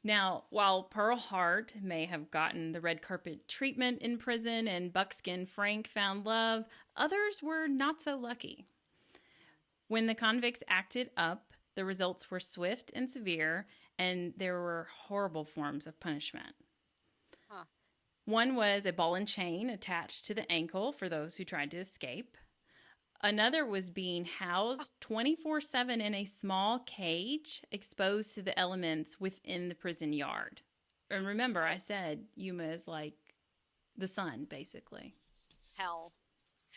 Now, while Pearl Hart may have gotten the red carpet treatment in prison and Buckskin Frank found love, others were not so lucky. When the convicts acted up, the results were swift and severe, and there were horrible forms of punishment. Huh. One was a ball and chain attached to the ankle for those who tried to escape. Another was being housed 24/7 in a small cage exposed to the elements within the prison yard. And remember, I said Yuma is like the sun, basically. Hell.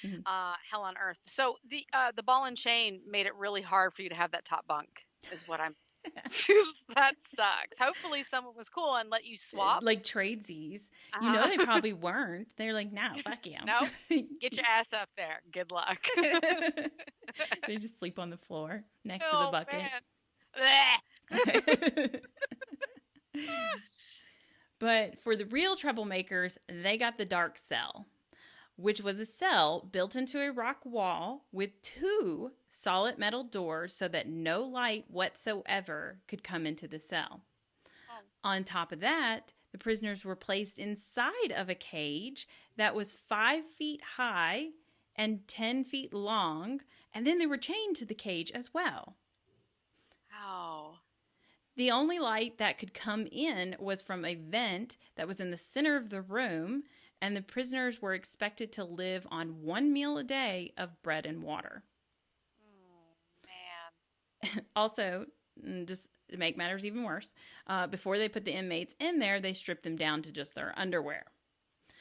Mhm. Hell on earth. So the ball and chain made it really hard for you to have that top bunk, is what I'm. That sucks. Hopefully someone was cool and let you swap. Like tradesies. You know Uh-huh. they probably weren't. They're like, no, fuck you. Nope. Get your ass up there. Good luck. They just sleep on the floor next to the Oh, bucket. man. But for the real troublemakers, they got the dark cell, which was a cell built into a rock wall with 2 solid metal doors so that no light whatsoever could come into the cell. Oh. On top of that, the prisoners were placed inside of a cage that was 5 feet high and 10 feet long, and then they were chained to the cage as well. Oh. The only light that could come in was from a vent that was in the center of the room, and the prisoners were expected to live on 1 meal a day of bread and water. Man. Also, just to make matters even worse, before they put the inmates in there, they stripped them down to just their underwear.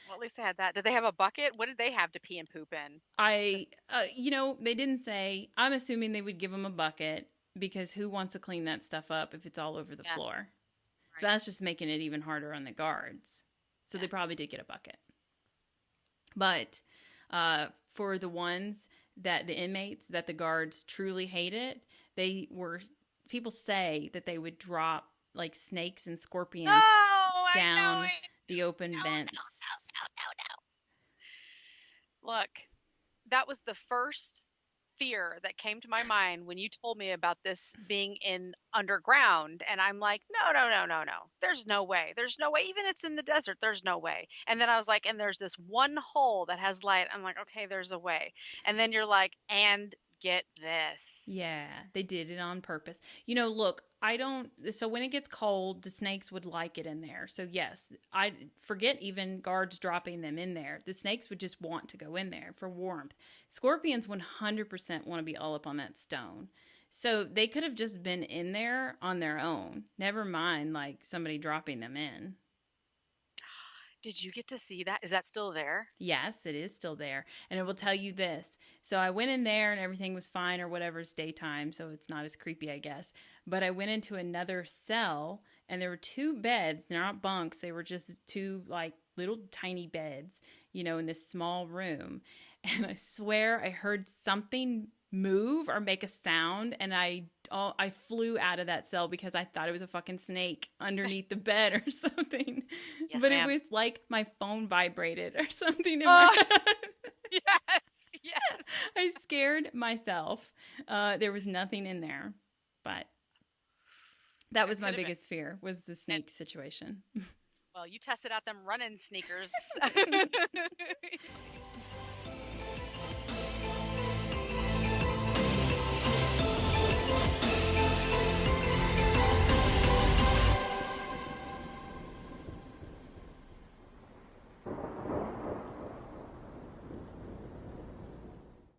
Well, at least they had that. Did they have a bucket? What did they have to pee and poop in? They didn't say. I'm assuming they would give them a bucket because who wants to clean that stuff up if it's all over the floor? Right. So that's just making it even harder on the guards. So they probably did get a bucket. But for the ones that the inmates that the guards truly hated, people say that they would drop like snakes and scorpions down the open vents. No. Look, that was the first fear that came to my mind when you told me about this being in underground, and I'm like, no. There's no way. Even it's in the desert, there's no way. And then I was like, and there's this one hole that has light. I'm like, okay, there's a way. And then you're like, and get this. Yeah, they did it on purpose. Look, so when it gets cold, the snakes would like it in there. So yes, I forget even guards dropping them in there. The snakes would just want to go in there for warmth. Scorpions 100% want to be all up on that stone. So they could have just been in there on their own. Never mind like somebody dropping them in. Did you get to see that? Is that still there? Yes, it is still there. And it will tell you this. So I went in there and everything was fine or whatever. It's daytime, so it's not as creepy, I guess. But I went into another cell and there were 2 beds. They're not bunks. They were just 2 like little tiny beds, in this small room. And I swear I heard something move or make a sound, and I flew out of that cell because I thought it was a fucking snake underneath the bed or something. Yes, but ma'am. it was like my phone vibrated or something in my head. Yes. I scared myself. There was nothing in there, but that was my biggest fear, was the snake situation. Well, you tested out them running sneakers.